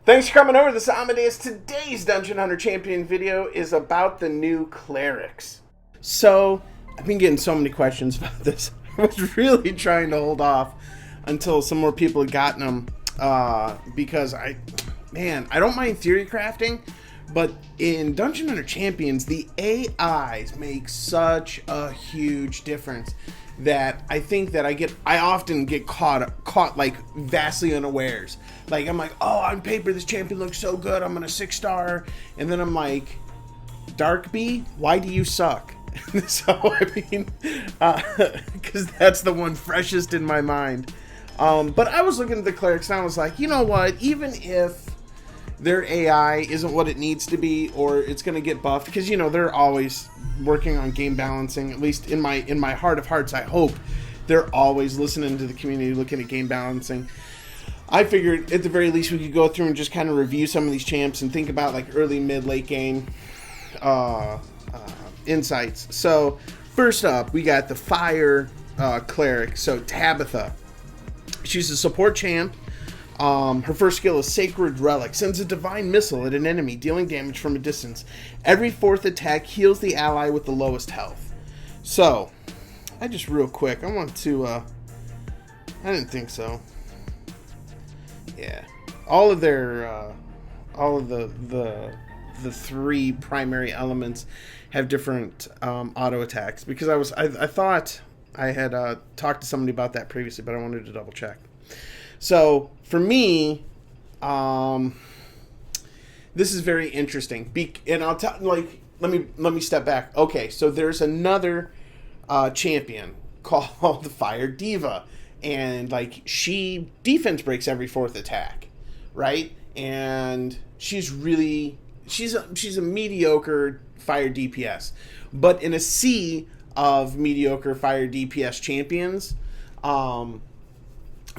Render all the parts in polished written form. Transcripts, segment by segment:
Thanks for coming over. This is Amadeus. Today's Dungeon Hunter Champion video is about the new Clerics. So, I've been getting so many questions about this. I was really trying to hold off until some more people had gotten them. Because I don't mind theory crafting, but in Dungeon Hunter Champions, the AIs make such a huge difference that I think that I often get caught like vastly unawares. Like I'm like, oh, on paper this champion looks so good, I'm gonna 6-star, and then I'm like, Dark B, why do you suck? So I mean, because that's the one freshest in my mind. But I was looking at the Clerics and I was like, you know what? Even if their AI isn't what it needs to be, or it's going to get buffed, because you know they're always working on game balancing. At least in my heart of hearts, I hope they're always listening to the community, looking at game balancing. I figured at the very least we could go through and just kind of review some of these champs and think about like early, mid, late game insights. So first up, we got the Fire Cleric. So Tabitha, she's a support champ. Her first skill is Sacred Relic. Sends a divine missile at an enemy, dealing damage from a distance. Every fourth attack heals the ally with the lowest health. So, I just real quick, I want to, I didn't think so. Yeah. All of their, all of the three primary elements have different, auto attacks. Because I thought I had, talked to somebody about that previously, but I wanted to double check. So for me, this is very interesting. And I'll tell, like, let me step back. Okay, so there's another champion called the Fire Diva, and like she defense breaks every fourth attack, right? And she's a mediocre fire DPS, but in a sea of mediocre fire DPS champions,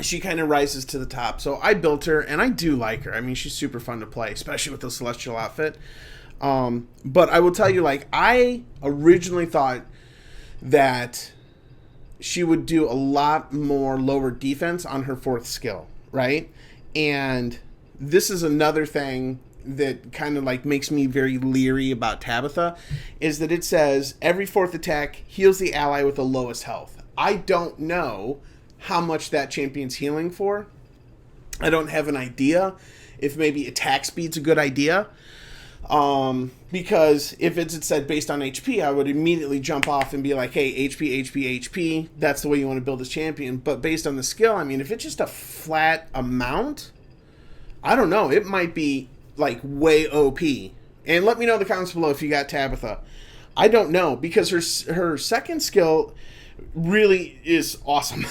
she kind of rises to the top. So I built her, and I do like her. I mean, she's super fun to play, especially with the Celestial outfit. But I will tell you, like, I originally thought that she would do a lot more lower defense on her fourth skill, right? And this is another thing that kind of like makes me very leery about Tabitha, is that it says every fourth attack heals the ally with the lowest health. I don't know how much that champion's healing for. I don't have an idea if maybe attack speed's a good idea. Because if it said based on HP, I would immediately jump off and be like, hey, HP, that's the way you want to build this champion. But based on the skill, I mean, if it's just a flat amount, I don't know. It might be like way OP. And let me know in the comments below if you got Tabitha. I don't know, because her second skill really is awesome.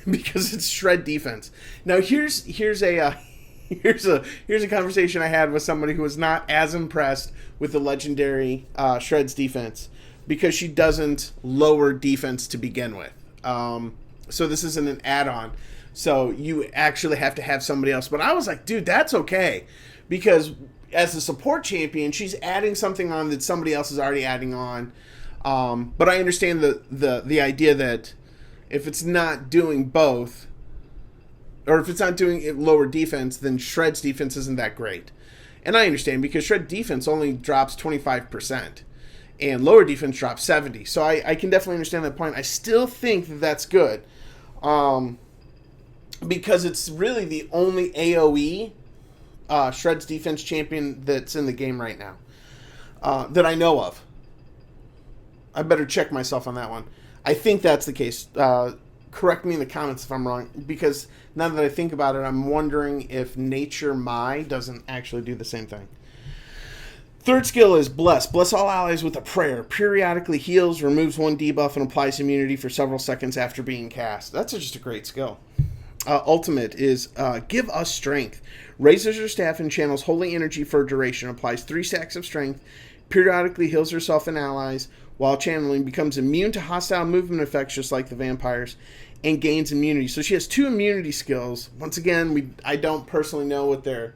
Because it's shred defense. Now here's a conversation I had with somebody who was not as impressed with the legendary shreds defense, because she doesn't lower defense to begin with. So this isn't an add-on. So you actually have to have somebody else. But I was like, dude, that's okay, because as a support champion, she's adding something on that somebody else is already adding on. But I understand the idea that if it's not doing both, or if it's not doing it lower defense, then Shred's defense isn't that great. And I understand, because Shred defense only drops 25%, and lower defense drops 70%. So I can definitely understand that point. I still think that that's good, because it's really the only AoE Shred's defense champion that's in the game right now, that I know of. I better check myself on that one. I think that's the case. Correct me in the comments if I'm wrong, because now that I think about it, I'm wondering if Nature Mai doesn't actually do the same thing. Third skill is Bless. Bless all allies with a prayer. Periodically heals, removes one debuff, and applies immunity for several seconds after being cast. That's just a great skill. Ultimate is Give Us Strength. Raises her staff and channels holy energy for a duration. Applies 3 stacks of strength. Periodically heals herself and allies while channeling, becomes immune to hostile movement effects just like the vampires, and gains immunity. So she has 2 immunity skills. Once again, I don't personally know what their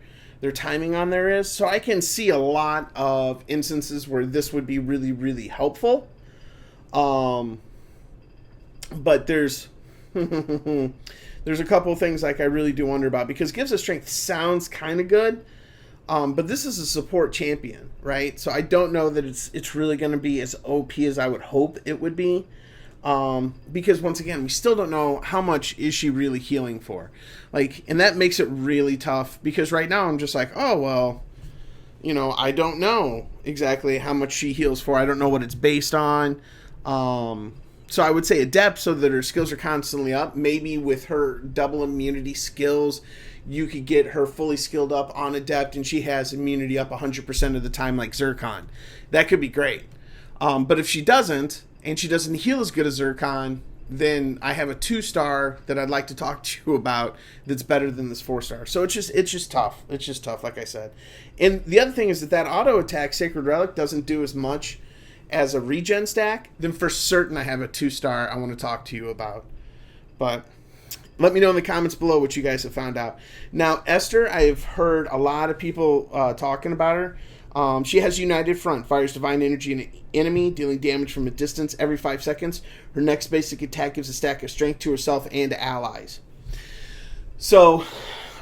timing on there is, so I can see a lot of instances where this would be really, really helpful. But there's there's a couple of things like I really do wonder about, because Gives Us Strength sounds kind of good, But this is a support champion, right? So I don't know that it's really going to be as OP as I would hope it would be. Because once again, we still don't know how much is she really healing for. Like, and that makes it really tough because right now I'm just like, oh, well, you know, I don't know exactly how much she heals for. I don't know what it's based on. So I would say adept so that her skills are constantly up. Maybe with her double immunity skills, you could get her fully skilled up on adept and she has immunity up 100% of the time like Zircon. That could be great. But if she doesn't, and she doesn't heal as good as Zircon, then I have a 2-star that I'd like to talk to you about that's better than this 4-star. So it's just tough. It's just tough, like I said. And the other thing is that auto attack, Sacred Relic, doesn't do as much as a regen stack. Then for certain I have a 2-star I want to talk to you about. But let me know in the comments below what you guys have found out. Now, Esther, I've heard a lot of people talking about her. She has United Front, fires divine energy in an enemy, dealing damage from a distance every 5 seconds. Her next basic attack gives a stack of strength to herself and to allies. So,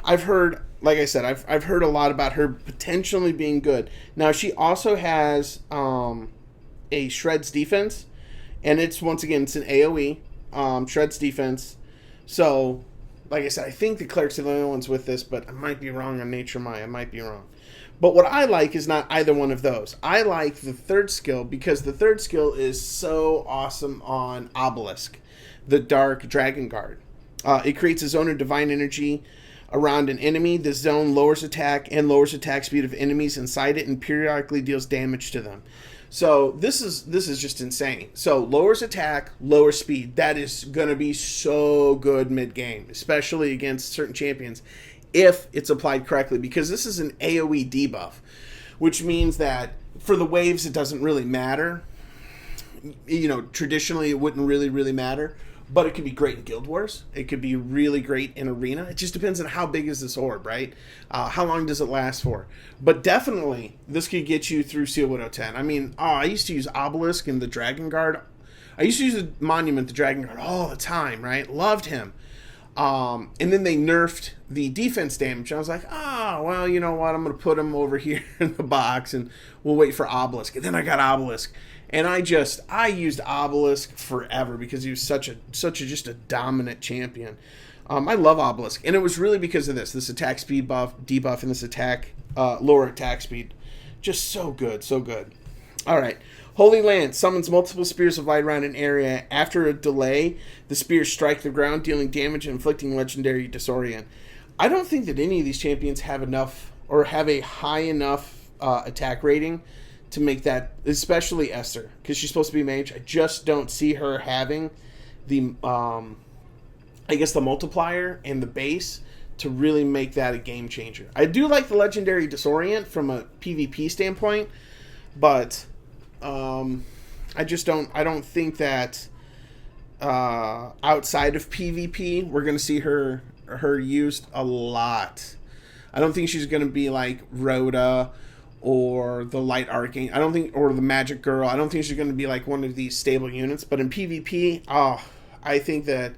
I've heard, like I said, I've heard a lot about her potentially being good. Now, she also has a Shreds defense, and it's, once again, it's an AoE, Shreds defense. So, like I said, I think the Clerics are the only ones with this, but I might be wrong on Nature Maya. I might be wrong. But what I like is not either one of those. I like the third skill because the third skill is so awesome on Obelisk, the Dark Dragon Guard. It creates a zone of divine energy around an enemy. The zone lowers attack and lowers attack speed of enemies inside it and periodically deals damage to them. So this is just insane. So lowers attack, lower speed. That is going to be so good mid-game, especially against certain champions, if it's applied correctly, because this is an AoE debuff, which means that for the waves it doesn't really matter. You know, traditionally it wouldn't really matter, but it could be great in Guild Wars. It could be really great in Arena. It just depends on how big is this orb, right? How long does it last for? But definitely this could get you through Seal Widow 10. I mean, I used to use Obelisk and the Dragon Guard. I used to use the Monument, the Dragon Guard, all the time, right? Loved him. And then they nerfed the defense damage. I was like, well, you know what? I'm going to put him over here in the box and we'll wait for Obelisk. And then I got Obelisk. And I used Obelisk forever because he was such a just a dominant champion. I love Obelisk. And it was really because of this attack speed debuff, and this attack, lower attack speed. Just so good, so good. All right. Holy Lance summons multiple spears of light around an area. After a delay, the spears strike the ground, dealing damage and inflicting legendary disorient. I don't think that any of these champions have enough or have a high enough attack rating to make that, especially Esther, because she's supposed to be mage. I just don't see her having the, I guess, the multiplier and the base to really make that a game changer. I do like the legendary disorient from a PvP standpoint, but I don't think that outside of PvP we're going to see her used a lot. I don't think she's going to be like Rhoda or the Light Arcane. I don't think, or the Magic Girl. I don't think she's going to be like one of these stable units. But in PvP, I think that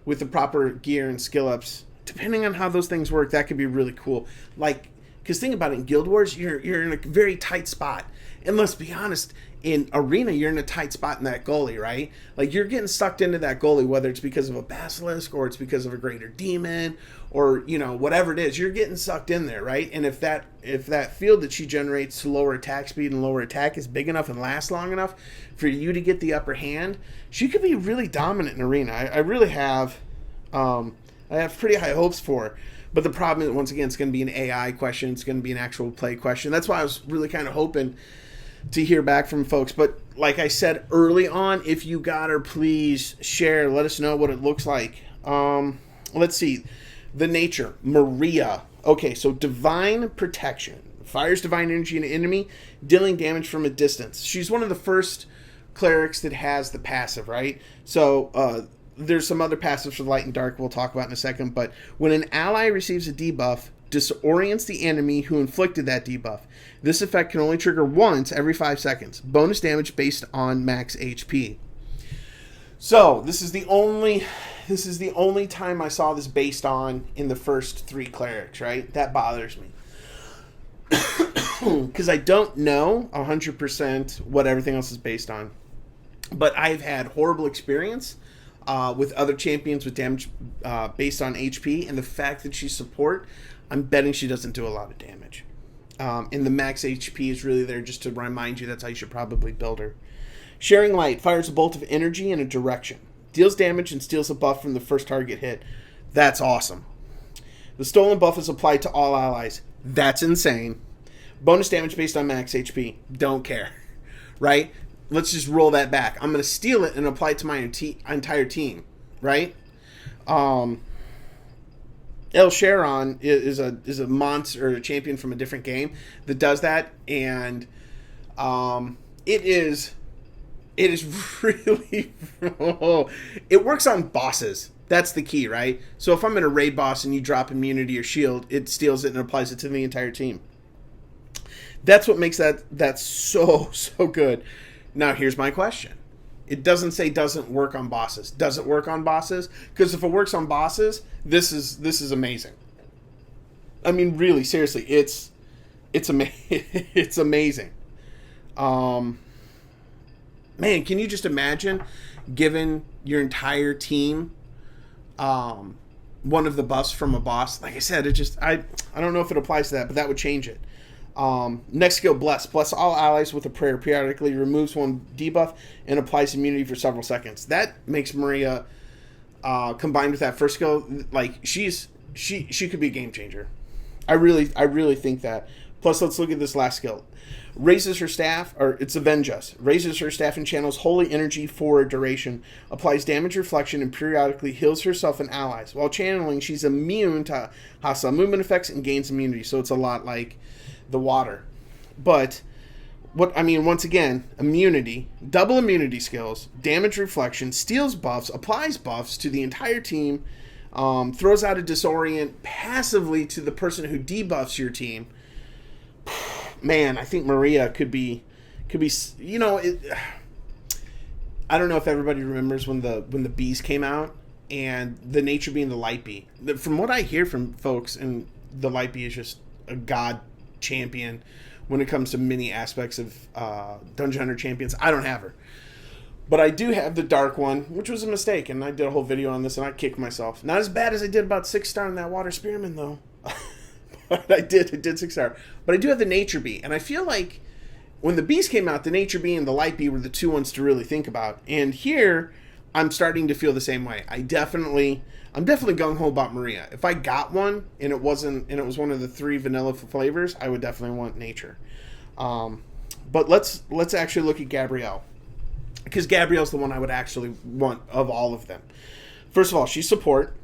with the proper gear and skill ups, depending on how those things work, that could be really cool. Like, because think about it, in Guild Wars, you're in a very tight spot. And let's be honest, in Arena, you're in a tight spot in that goalie, right? Like, you're getting sucked into that goalie, whether it's because of a Basilisk or it's because of a Greater Demon or, you know, whatever it is. You're getting sucked in there, right? And if that field that she generates to lower attack speed and lower attack is big enough and lasts long enough for you to get the upper hand, she could be really dominant in Arena. I really have, I have pretty high hopes for her. But the problem is, once again, it's going to be an AI question. It's going to be an actual play question. That's why I was really kind of hoping to hear back from folks. But like I said early on, if you got her, please share. Let us know what it looks like. Let's see. The nature. Maria. Okay, so divine protection. Fires divine energy in an enemy, dealing damage from a distance. She's one of the first clerics that has the passive, right? So, there's some other passives for light and dark we'll talk about in a second, but when an ally receives a debuff, disorients the enemy who inflicted that debuff. This effect can only trigger once every 5 seconds. Bonus damage based on max HP. So, this is the only time I saw this based on in the first 3 clerics, right? That bothers me. because I don't know 100% what everything else is based on. But I've had horrible experience with other champions with damage based on HP, and the fact that she's support, I'm betting she doesn't do a lot of damage. And the max HP is really there just to remind you that's how you should probably build her. Sharing Light fires a bolt of energy in a direction. Deals damage and steals a buff from the first target hit. That's awesome. The stolen buff is applied to all allies. That's insane. Bonus damage based on max HP. Don't care. Right? Let's just roll that back. I'm going to steal it and apply it to my entire team. Right? El Sharon is a monster or a champion from a different game that does that, and it is really it works on bosses. That's the key, right? So if I'm in a raid boss and you drop immunity or shield, it steals it and applies it to the entire team. That's what makes that so good. Now here's my question. It doesn't say doesn't work on bosses. Does it work on bosses? Because if it works on bosses, this is amazing. I mean, really, seriously, it's it's amazing. Man, can you just imagine giving your entire team one of the buffs from a boss? Like I said, I don't know if it applies to that, but that would change it. Next skill, Bless. Bless all allies with a prayer. Periodically removes one debuff and applies immunity for several seconds. That makes Maria, combined with that first skill, like she could be a game changer. I really think that. Plus, let's look at this last skill. Raises her staff, or it's Avenge Us. Raises her staff and channels holy energy for a duration. Applies damage reflection and periodically heals herself and allies. While channeling, she's immune to hostile movement effects and gains immunity. So it's a lot like the water. But once again, immunity, double immunity skills, damage reflection, steals buffs, applies buffs to the entire team, throws out a disorient passively to the person who debuffs your team. Man, I think Maria could be, you know, I don't know if everybody remembers when the bees came out and the nature being the light bee. From what I hear from folks, and the light bee is just a god champion when it comes to many aspects of Dungeon Hunter champions. I don't have her, but I do have the dark one, which was a mistake, and I did a whole video on this and I kicked myself. Not as bad as I did about 6-star in that water spearman though. But I did 6-star. But I do have the nature bee, and I feel like when the bees came out, the nature bee and the light bee were the two ones to really think about. And here, I'm starting to feel the same way. I'm definitely gung ho about Maria. If I got one and it was one of the 3 vanilla flavors, I would definitely want nature. But let's actually look at Gabrielle, because Gabrielle's the one I would actually want of all of them. First of all, she's support.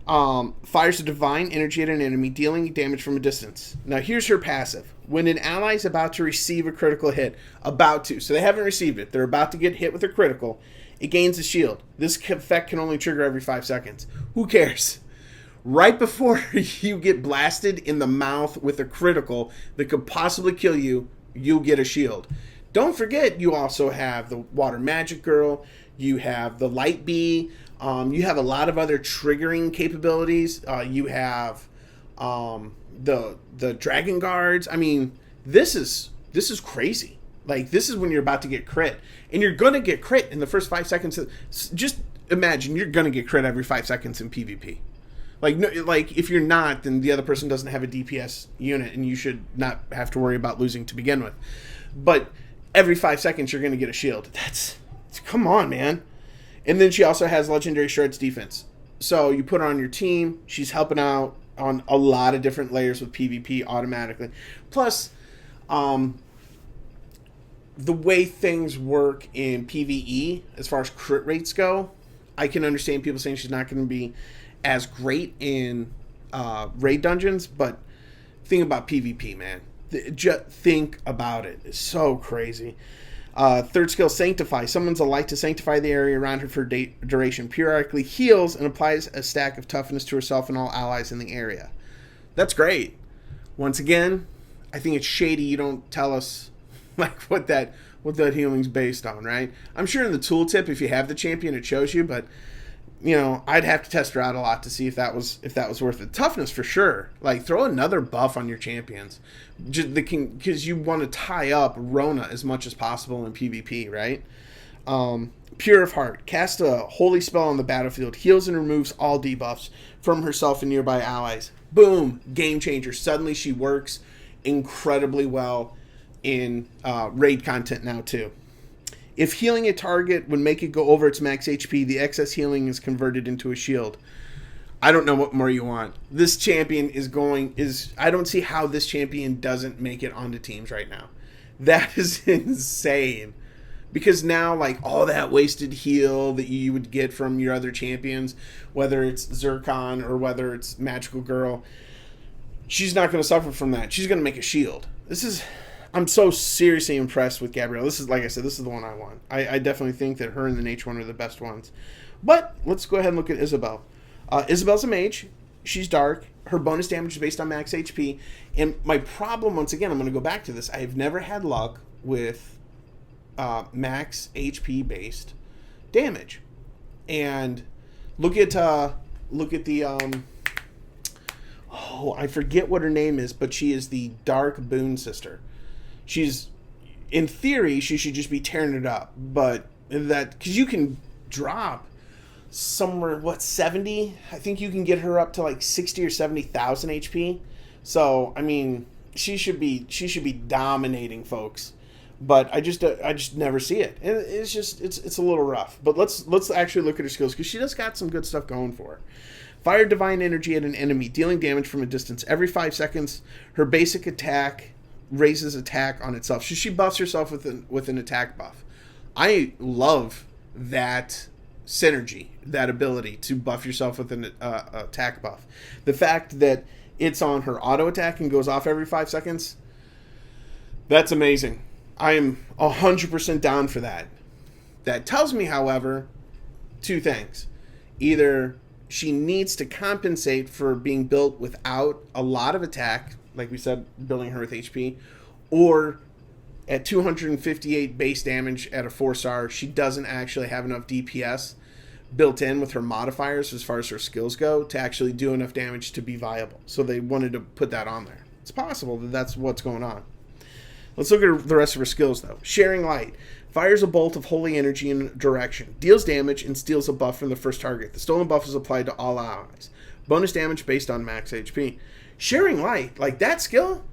Fires a divine energy at an enemy, dealing damage from a distance. Now here's her passive. When an ally is about to receive a critical hit, so they haven't received it, they're about to get hit with a critical, it gains a shield. This effect can only trigger every 5 seconds. Who cares? Right before you get blasted in the mouth with a critical that could possibly kill you, you'll get a shield. Don't forget, you also have the Water Magic Girl, you have the Light Bee, you have a lot of other triggering capabilities. You have the Dragon Guards. I mean, this is crazy. Like, this is when you're about to get crit, and you're gonna get crit in the first 5 seconds. Just imagine you're gonna get crit every 5 seconds in PvP. Like if you're not, then the other person doesn't have a DPS unit, and you should not have to worry about losing to begin with. But every 5 seconds, you're gonna get a shield. Come on, man. And then she also has Legendary Shreds defense. So you put her on your team. She's helping out on a lot of different layers with PvP automatically. Plus, the way things work in PvE, as far as crit rates go, I can understand people saying she's not going to be as great in raid dungeons. But think about PvP, man. Just think about it. It's so crazy. Third skill, Sanctify. Summons a light to sanctify the area around her for duration. Periodically heals and applies a stack of toughness to herself and all allies in the area. That's great. Once again, I think it's shady you don't tell us like what that healing's based on, right? I'm sure in the tooltip, if you have the champion, it shows you, but I'd have to test her out a lot to see if that was worth it. Toughness for sure. Like, throw another buff on your champions, just because you want to tie up Rona as much as possible in PvP, right? Pure of Heart. Cast a holy spell on the battlefield. Heals and removes all debuffs from herself and nearby allies. Boom. Game changer. Suddenly she works incredibly well in raid content now too. If healing a target would make it go over its max HP, the excess healing is converted into a shield. I don't know what more you want. This champion I don't see how this champion doesn't make it onto teams right now. That is insane. Because now, like, all that wasted heal that you would get from your other champions, whether it's Zircon or whether it's Magical Girl, she's not going to suffer from that. She's going to make a shield. I'm so seriously impressed with Gabrielle. This is, like I said, this is the one I want. I definitely think that her and the Nature one are the best ones. But let's go ahead and look at Isabel. Isabel's a mage. She's dark. Her bonus damage is based on max HP. And my problem, once again, I'm going to go back to this. I've never had luck with max HP based damage. And look at the I forget what her name is, but she is the Dark Boon Sister. In theory, she should just be tearing it up, but because you can drop somewhere, 70? I think you can get her up to like 60 or 70,000 HP. So, I mean, she should be dominating folks. But I just never see it. And it's a little rough. But let's actually look at her skills, because she does got some good stuff going for her. Fire divine energy at an enemy, dealing damage from a distance. Every 5 seconds, her basic attack raises attack on itself. So she buffs herself with an attack buff. I love that synergy, that ability to buff yourself with an attack buff. The fact that it's on her auto attack and goes off every 5 seconds, that's amazing. I am 100% down for that. That tells me, however, 2 things. Either she needs to compensate for being built without a lot of attack, like we said, building her with HP, or at 258 base damage at a 4-star, she doesn't actually have enough DPS built in with her modifiers as far as her skills go to actually do enough damage to be viable. So they wanted to put that on there. It's possible that that's what's going on. Let's look at the rest of her skills, though. Sharing Light. Fires a bolt of holy energy in a direction. Deals damage and steals a buff from the first target. The stolen buff is applied to all allies. Bonus damage based on max HP. Sharing Light. Like, that skill,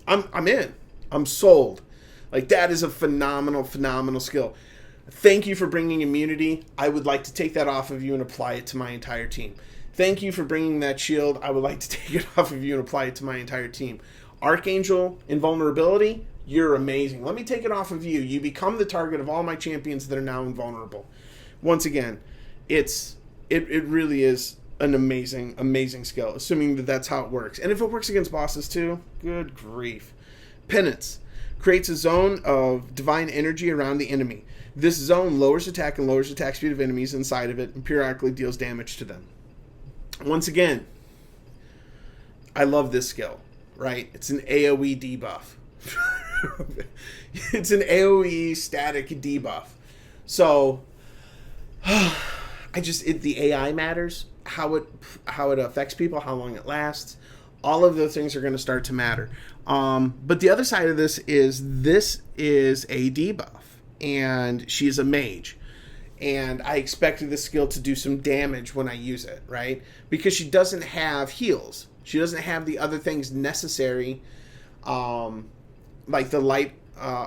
I'm in. I'm sold. Like, that is a phenomenal, phenomenal skill. Thank you for bringing immunity. I would like to take that off of you and apply it to my entire team. Thank you for bringing that shield. I would like to take it off of you and apply it to my entire team. Archangel, invulnerability. You're amazing. Let me take it off of you. You become the target of all my champions that are now invulnerable. Once again, it really is an amazing, amazing skill, assuming that that's how it works. And if it works against bosses too, good grief. Penance. Creates a zone of divine energy around the enemy. This zone lowers attack and lowers attack speed of enemies inside of it and periodically deals damage to them. Once again, I love this skill, right? It's an AoE debuff. It's an AoE static debuff. So the AI matters, how it affects people, how long it lasts. All of those things are going to start to matter. But the other side of this is a debuff, and she's a mage. And I expected this skill to do some damage when I use it, right? Because she doesn't have heals. She doesn't have the other things necessary, like the light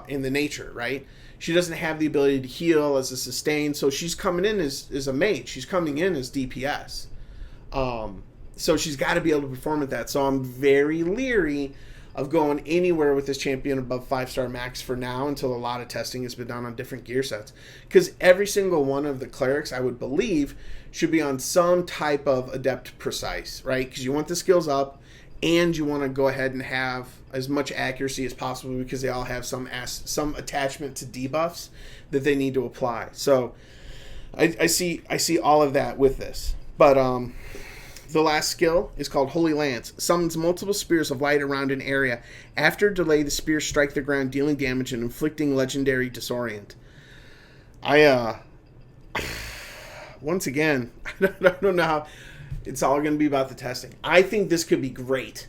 in the nature, right? She doesn't have the ability to heal as a sustain, so she's coming in as a mage. She's coming in as DPS. So she's got to be able to perform at that. So I'm very leery of going anywhere with this champion above 5-star max for now until a lot of testing has been done on different gear sets. Because every single one of the clerics, I would believe, should be on some type of adept precise, right? Because you want the skills up, and you want to go ahead and have as much accuracy as possible because they all have some attachment to debuffs that they need to apply. So I see all of that with this. But the last skill is called Holy Lance. Summons multiple spears of light around an area. After delay, the spears strike the ground, dealing damage and inflicting legendary disorient. once again, I don't know how it's all going to be about the testing. I think this could be great.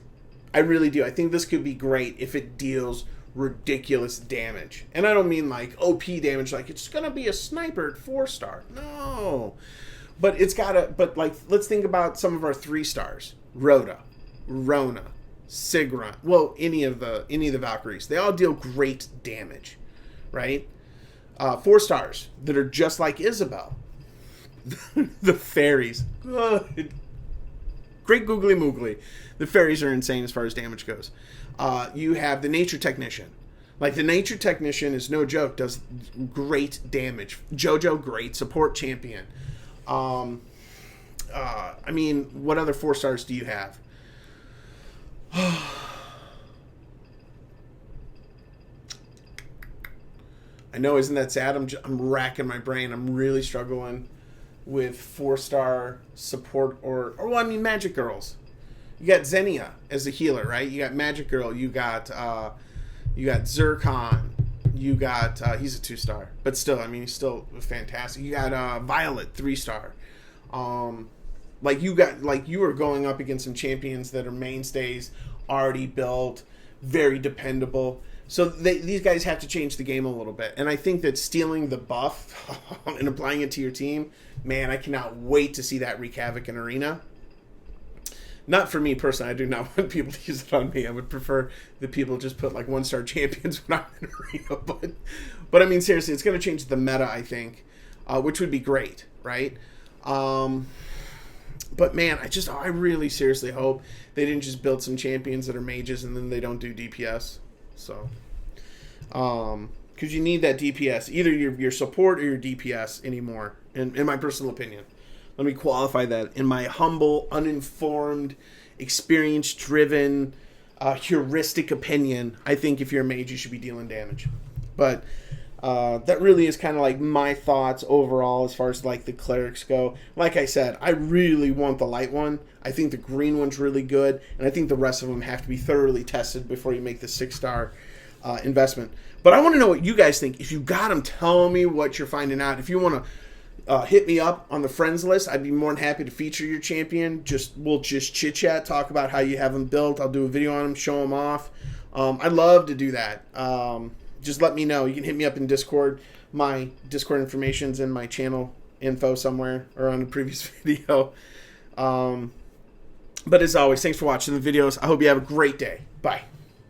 I really do. I think this could be great if it deals ridiculous damage. And I don't mean like OP damage, like it's going to be a sniper at 4-star. No. But it's got to, but like, let's think about some of our 3-stars. Rhoda, Rona, Sigrun. Well, any of the Valkyries. They all deal great damage, right? 4-stars that are just like Isabel. The fairies. Great googly moogly. The fairies are insane as far as damage goes. You have the nature technician. Like the nature technician is no joke, does great damage. JoJo, great support champion. I mean, what other 4-stars do you have? I know, isn't that sad? I'm racking my brain. I'm really struggling with 4-star support or well, I mean, Magic Girls. You got Xenia as a healer, right? You got Magic Girl. You got Zircon. You got he's a 2-star, but still, I mean, he's still fantastic. You got Violet, 3-star. You are going up against some champions that are mainstays, already built, very dependable. So these guys have to change the game a little bit. And I think that stealing the buff and applying it to your team, man, I cannot wait to see that wreak havoc in Arena. Not for me personally. I do not want people to use it on me. I would prefer that people just put like 1-star champions when I'm in Arena. But I mean, seriously, it's going to change the meta, I think, which would be great, right? But man, I really seriously hope they didn't just build some champions that are mages and then they don't do DPS. So, because you need that DPS, either your support or your DPS anymore, in my personal opinion. Let me qualify that. In my humble, uninformed, experience-driven, heuristic opinion, I think if you're a mage, you should be dealing damage. But that really is kind of like my thoughts overall as far as like the clerics go. Like I said, I really want the light one. I think the green one's really good, and I think the rest of them have to be thoroughly tested before you make the 6-star investment. But I want to know what you guys think. If you got them, tell me what you're finding out. If you want to hit me up on the friends list, I'd be more than happy to feature your champion. We'll just chit chat, talk about how you have them built. I'll do a video on them, show them off. I'd love to do that. Just let me know. You can hit me up in Discord. My Discord information's in my channel info somewhere or on the previous video. But as always, thanks for watching the videos. I hope you have a great day. Bye.